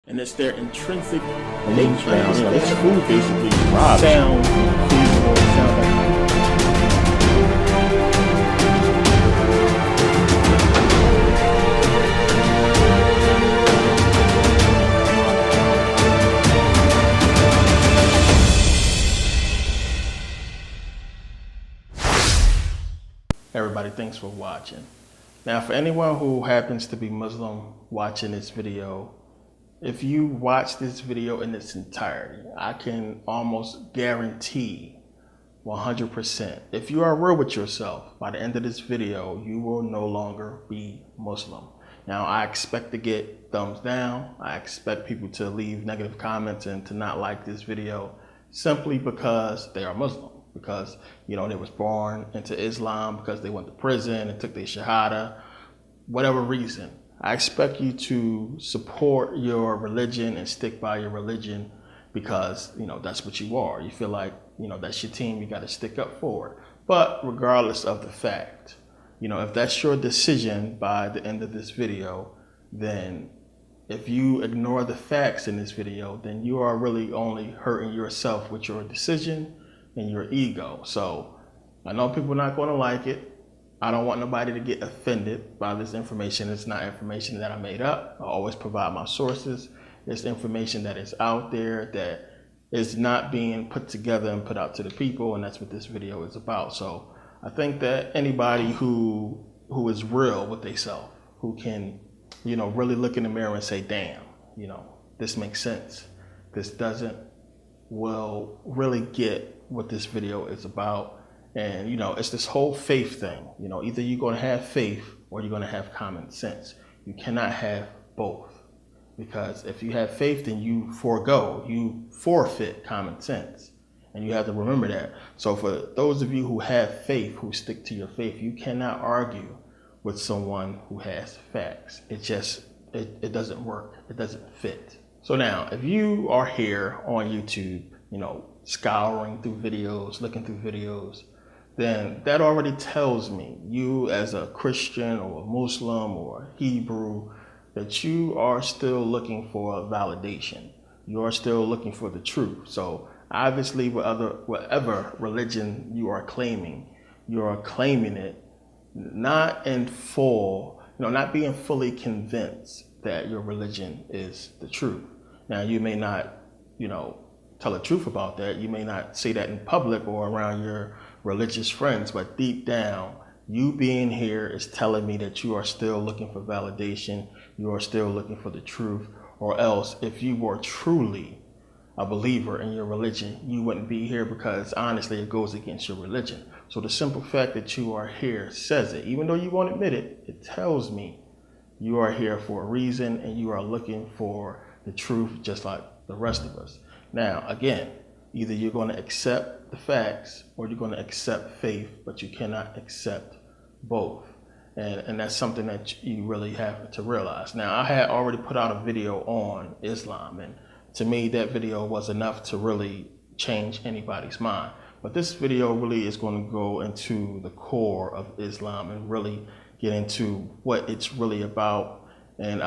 and it's their intrinsic Now, nature. this food basically robs you. Sound feasible, sound like Everybody, thanks for watching. Now, for anyone who happens to be Muslim watching this video, if you watch this video in its entirety, I can almost guarantee 100%, if you are real with yourself, by the end of this video, you will no longer be Muslim. Now, I expect to get thumbs down. I expect people to leave negative comments and to not like this video simply because they are Muslim. Because, they was born into Islam, because they went to prison and took their shahada, whatever reason. I expect you to support your religion and stick by your religion because, that's what you are. You feel like, that's your team, you got to stick up for it. But regardless of the fact, if that's your decision by the end of this video, then if you ignore the facts in this video, then you are really only hurting yourself with your decision and your ego. So I know people are not going to like it. I don't want nobody to get offended by this information. It's not information that I made up. I always provide my sources. It's information that is out there that is not being put together and put out to the people, and that's what this video is about. So I think that anybody who is real with themselves, who can, really look in the mirror and say, damn, this makes sense, this doesn't, will really get what this video is about. And it's this whole faith thing. Either you're going to have faith or you're going to have common sense. You cannot have both, because if you have faith, then you forfeit common sense, and you have to remember that. So for those of you who have faith, who stick to your faith, you cannot argue with someone who has facts. It doesn't work. It doesn't fit. So now, if you are here on YouTube, scouring through videos, looking through videos, then that already tells me, you as a Christian or a Muslim or a Hebrew, that you are still looking for validation. You are still looking for the truth. So obviously, whatever religion you are claiming it not in full, not being fully convinced that your religion is the truth. Now, you may not, tell the truth about that. You may not say that in public or around your religious friends, but deep down, you being here is telling me that you are still looking for validation. You are still looking for the truth, or else if you were truly a believer in your religion, you wouldn't be here, because honestly, it goes against your religion. So the simple fact that you are here says it. Even though you won't admit it, it tells me you are here for a reason and you are looking for the truth just like the rest of us. Now, again, either you're going to accept the facts or you're going to accept faith, but you cannot accept both. And that's something that you really have to realize. Now, I had already put out a video on Islam, and to me, that video was enough to really change anybody's mind. But this video really is going to go into the core of Islam and really get into what it's really about, and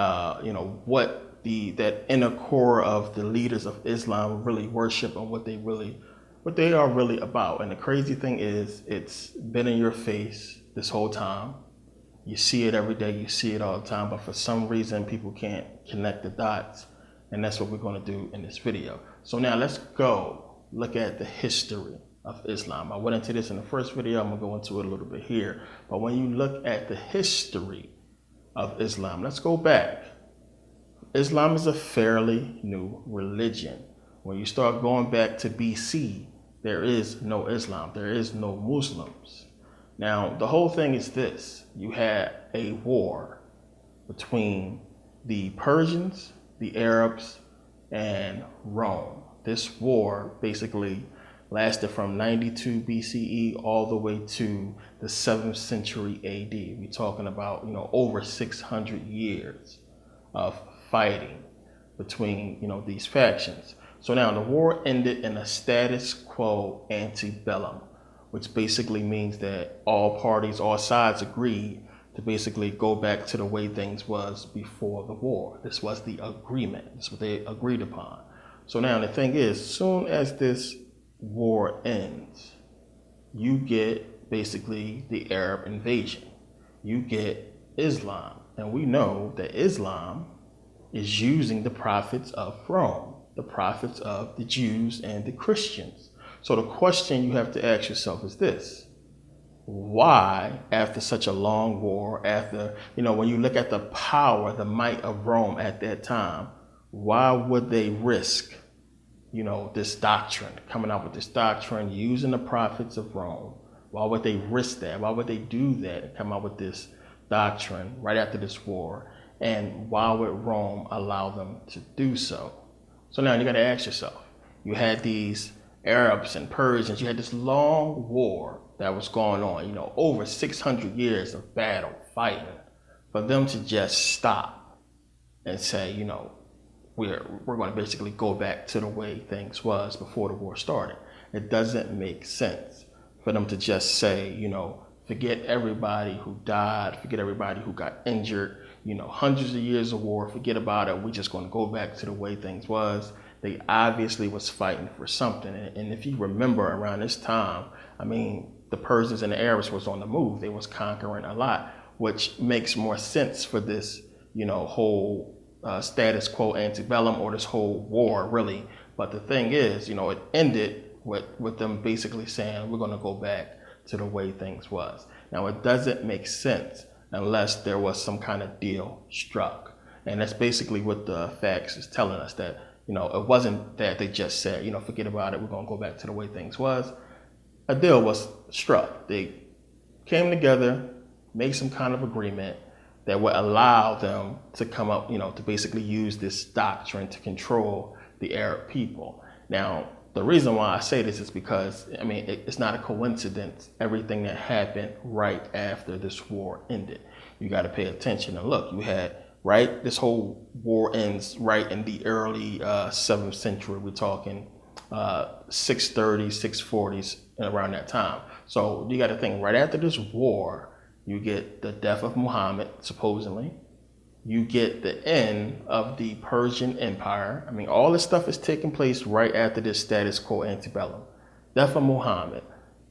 what that inner core of the leaders of Islam really worship, and what they are really about. And the crazy thing is, it's been in your face this whole time. You see it every day, you see it all the time, but for some reason people can't connect the dots, and that's what we're going to do in this video. So now let's go look at the history of Islam. I went into this in the first video, I'm going to go into it a little bit here, but when you look at the history of Islam, let's go back. Islam is a fairly new religion. When you start going back to BC, there is no Islam, there is no Muslims. Now, the whole thing is this: you had a war between the Persians, the Arabs, and Rome. This war basically lasted from 92 BCE all the way to the 7th century AD. We're talking about, over 600 years of fighting between, these factions. So now the war ended in a status quo ante bellum, which basically means that all parties, all sides agreed to to basically go back to the way things was before the war. This was the agreement. This is what they agreed upon. So now the thing is, as soon as this war ends, you get basically the Arab invasion. You get Islam. And we know that Islam is using the prophets of Rome, the prophets of the Jews and the Christians. So the question you have to ask yourself is this: why, after such a long war, after, when you look at the power, the might of Rome at that time, why would they risk, this doctrine, coming out with this doctrine, using the prophets of Rome? Why would they risk that? Why would they do that and come out with this doctrine right after this war? And why would Rome allow them to do so? So now you got to ask yourself, you had these Arabs and Persians, you had this long war that was going on, over 600 years of battle, fighting, for them to just stop and say, we're going to basically go back to the way things was before the war started. It doesn't make sense for them to just say, forget everybody who died, forget everybody who got injured, hundreds of years of war, forget about it. We're just going to go back to the way things was. They obviously was fighting for something. And if you remember around this time, the Persians and the Arabs was on the move. They was conquering a lot, which makes more sense for this, whole status quo antebellum, or this whole war, really. But the thing is, it ended with them basically saying, we're going to go back to the way things was. Now, it doesn't make sense unless there was some kind of deal struck. And that's basically what the facts is telling us, that, it wasn't that they just said, forget about it, we're going to go back to the way things was. A deal was struck. They came together, made some kind of agreement that would allow them to come up, to basically use this doctrine to control the Arab people. Now, the reason why I say this is because, it's not a coincidence, everything that happened right after this war ended. You got to pay attention and look. You had, this whole war ends right in the early 7th century. We're talking 630s, 640s, and around that time. So you got to think, right after this war, you get the death of Muhammad, supposedly. You get the end of the Persian Empire. All this stuff is taking place right after this status quo antebellum. Death of Muhammad,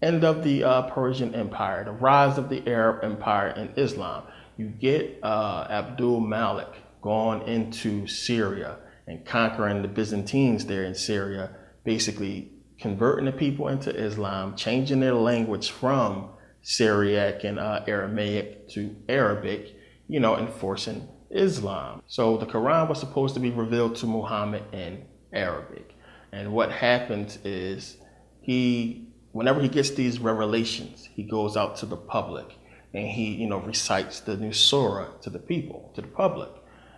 end of the Persian Empire, the rise of the Arab Empire and Islam. You get Abdul Malik going into Syria and conquering the Byzantines there in Syria, basically converting the people into Islam, changing their language from Syriac and Aramaic to Arabic, enforcing Islam. So the Quran was supposed to be revealed to Muhammad in Arabic. And what happens is whenever he gets these revelations, he goes out to the public and he, recites the new surah to the people, to the public.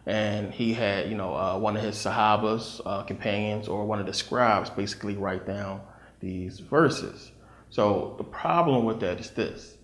And he had, one of his sahabas, companions, or one of the scribes basically write down these verses. So the problem with that is this: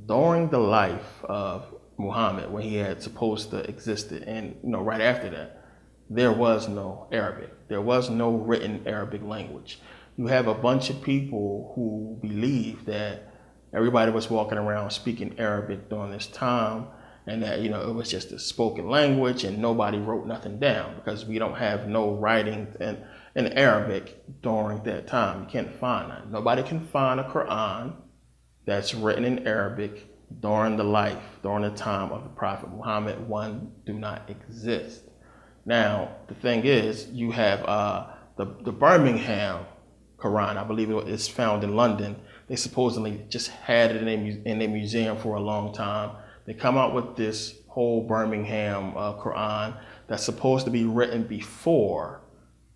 during the life of Muhammad, when he had supposed to existed, and right after that, there was no Arabic. There was no written Arabic language. You have a bunch of people who believe that everybody was walking around speaking Arabic during this time, and that it was just a spoken language, and nobody wrote nothing down because we don't have no writing in Arabic during that time. You can't find that. Nobody can find a Quran that's written in Arabic during the time of the Prophet Muhammad. One do not exist. Now, the thing is, you have the Birmingham Quran. I believe it is found in London. They supposedly just had it in a museum for a long time. They come out with this whole Birmingham Quran that's supposed to be written before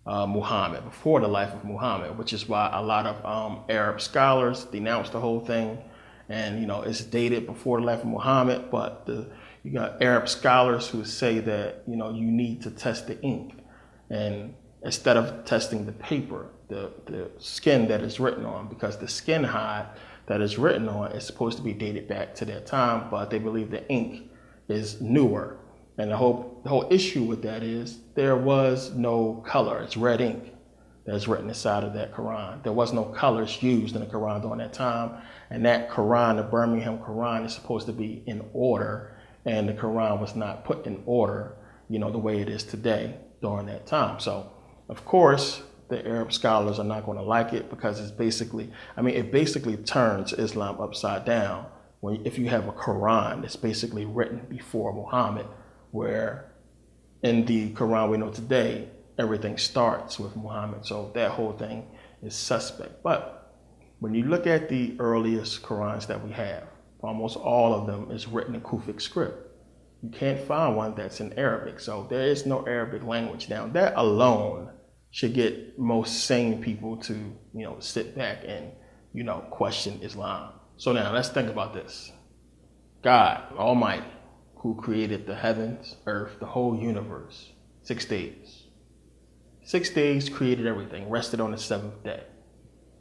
Muhammad, before the life of Muhammad, which is why a lot of Arab scholars denounce the whole thing. And, it's dated before the life of Muhammad, but you got Arab scholars who say that, you need to test the ink. And instead of testing the paper, the skin that is written on, because the skin hide that is written on is supposed to be dated back to that time, but they believe the ink is newer. And the whole issue with that is there was no color. It's red ink that's written inside of that Quran. There was no colors used in the Quran during that time. And that Quran, the Birmingham Quran, is supposed to be in order and the Quran was not put in order, the way it is today during that time. So, of course, the Arab scholars are not going to like it because it basically turns Islam upside down. If you have a Quran that's basically written before Muhammad, where in the Quran we know today, everything starts with Muhammad. So that whole thing is suspect. But when you look at the earliest Qurans that we have, almost all of them is written in Kufic script. You can't find one that's in Arabic. So there is no Arabic language. Now that alone should get most sane people to, sit back and, question Islam. So now let's think about this. God Almighty, who created the heavens, earth, the whole universe, 6 days. 6 days created everything, rested on the seventh day.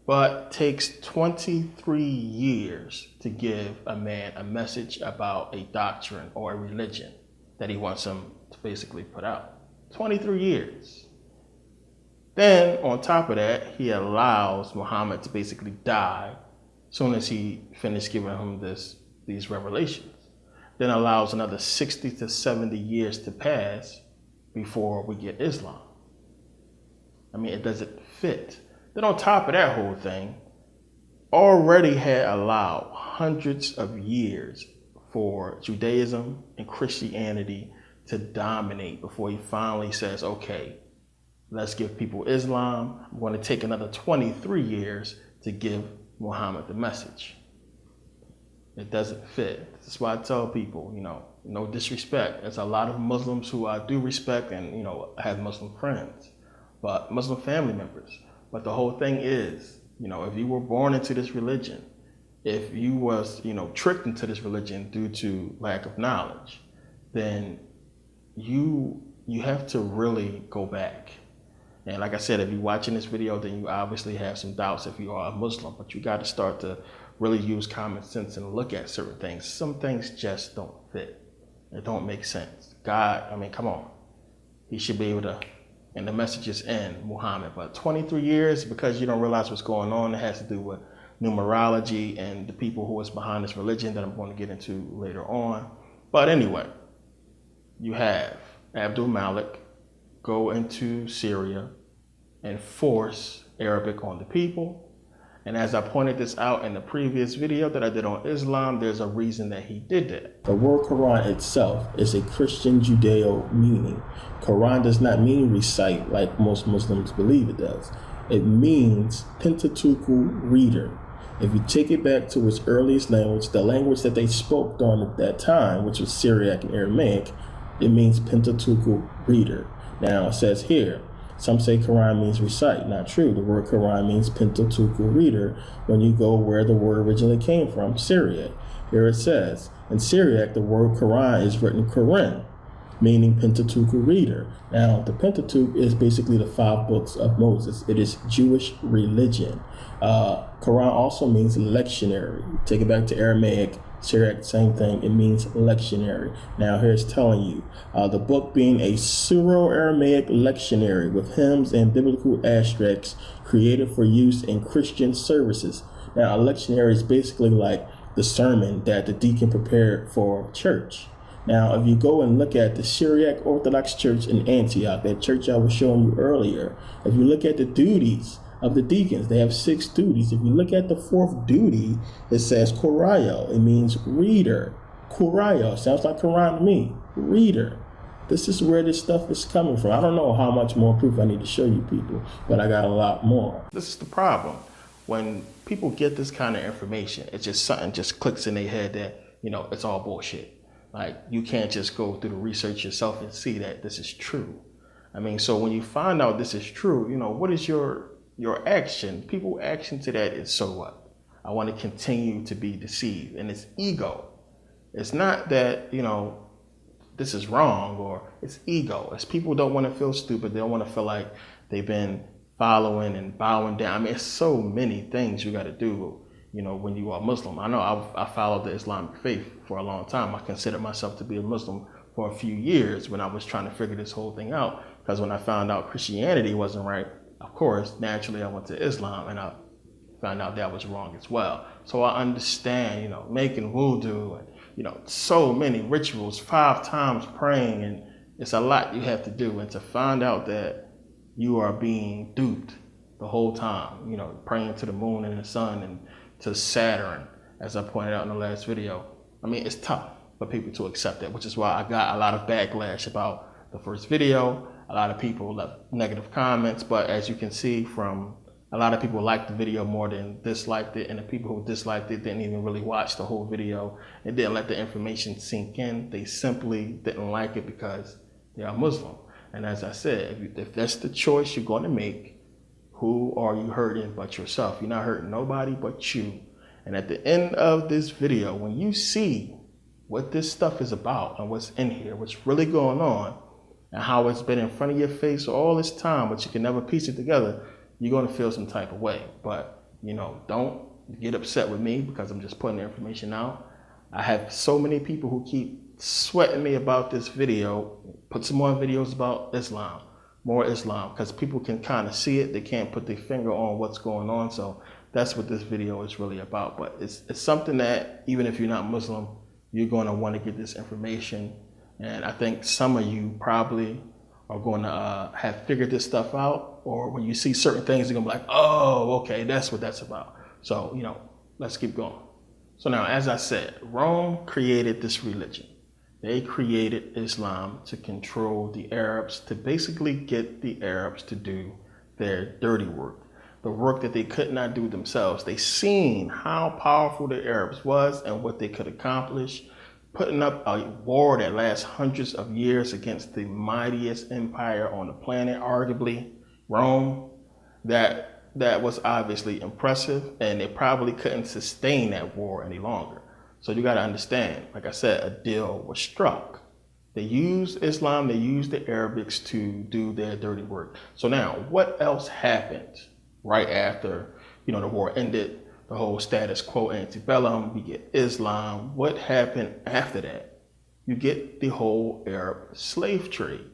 But takes 23 years to give a man a message about a doctrine or a religion that he wants him to basically put out. 23 years. Then on top of that, he allows Muhammad to basically die as soon as he finished giving him these revelations. Then allows another 60 to 70 years to pass before we get Islam. It doesn't fit. Then on top of that whole thing, already had allowed hundreds of years for Judaism and Christianity to dominate before he finally says, okay, let's give people Islam. I'm going to take another 23 years to give Muhammad the message. It doesn't fit. That's why I tell people, no disrespect. There's a lot of Muslims who I do respect and, have Muslim friends, but Muslim family members. But the whole thing is, if you were born into this religion, if you was, tricked into this religion due to lack of knowledge, then you have to really go back. And like I said, if you're watching this video, then you obviously have some doubts if you are a Muslim, but you got to start to really use common sense and look at certain things. Some things just don't fit. It don't make sense. God, come on. He should be able to, and the message is in Muhammad. But 23 years, because you don't realize what's going on, it has to do with numerology and the people who is behind this religion that I'm going to get into later on. But anyway, you have Abdul Malik go into Syria and force Arabic on the people. And as I pointed this out in the previous video that I did on Islam, there's a reason that he did that. The word Quran itself is a Christian Judeo meaning. Quran does not mean recite like most Muslims believe it does. It means Pentateuch reader. If you take it back to its earliest language, the language that they spoke during that time, which was Syriac and Aramaic, it means Pentateuch reader. Now it says here, some say Quran means recite. Not true. The word Quran means Pentateuch reader when you go where the word originally came from, Syriac. Here it says, in Syriac, the word Quran is written Quran, meaning Pentateuch reader. Now, the Pentateuch is basically the 5 books of Moses. It is Jewish religion. Quran also means lectionary. Take it back to Aramaic, Syriac, same thing. It means lectionary. Now here's telling you, the book being a Syro-Aramaic lectionary with hymns and biblical abstracts created for use in Christian services. Now a lectionary is basically like the sermon that the deacon prepared for church. Now if you go and look at the Syriac Orthodox Church in Antioch, that church I was showing you earlier, if you look at the duties of the deacons, they have 6 duties. If you look at the 4th duty, it says Qurayo. It means reader. Qurayo sounds like Quran to me. Reader. This is where this stuff is coming from. I don't know how much more proof I need to show you people, but I got a lot more. This is the problem. When people get this kind of information, it's just something just clicks in their head that, it's all bullshit. Like, you can't just go through the research yourself and see that this is true. So when you find out this is true, what is your action? People's action to that is, so what? I want to continue to be deceived. And it's ego. It's not that, this is wrong, or it's ego. It's people don't want to feel stupid. They don't want to feel like they've been following and bowing down. It's so many things you got to do, when you are Muslim. I know I followed the Islamic faith for a long time. I considered myself to be a Muslim for a few years when I was trying to figure this whole thing out. Because when I found out Christianity wasn't right, of course, naturally I went to Islam and I found out that was wrong as well. So I understand, making wudu and, so many rituals, 5 times praying, and it's a lot you have to do. And to find out that you are being duped the whole time, praying to the moon and the sun and to Saturn, as I pointed out in the last video. I mean, it's tough for people to accept that, which is why I got a lot of backlash about the first video. A lot of people left negative comments, but as you can see from a lot of people liked the video more than disliked it, and the people who disliked it didn't even really watch the whole video and didn't let the information sink in. They simply didn't like it because they are Muslim. And as I said, if that's the choice you're going to make, who are you hurting but yourself? You're not hurting nobody but you. And at the end of this video, when you see what this stuff is about and what's in here, what's really going on, and how it's been in front of your face all this time, but you can never piece it together, you're going to feel some type of way. But, don't get upset with me because I'm just putting the information out. I have so many people who keep sweating me about this video. Put some more videos about Islam, more Islam, because people can kind of see it. They can't put their finger on what's going on. So that's what this video is really about. But it's something that even if you're not Muslim, you're going to want to get this information. And I think some of you probably are going to have figured this stuff out, or when you see certain things, you're going to be like, oh, okay, that's what that's about. So, let's keep going. So now, as I said, Rome created this religion. They created Islam to control the Arabs, to basically get the Arabs to do their dirty work, the work that they could not do themselves. They seen how powerful the Arabs was and what they could accomplish, putting up a war that lasts hundreds of years against the mightiest empire on the planet, arguably Rome. That was obviously impressive, and they probably couldn't sustain that war any longer. So you got to understand, like I said, a deal was struck. They used Islam, they used the Arabics to do their dirty work. So now, what else happened right after, the war ended? The whole status quo antebellum, we get Islam. What happened after that? You get the whole Arab slave trade.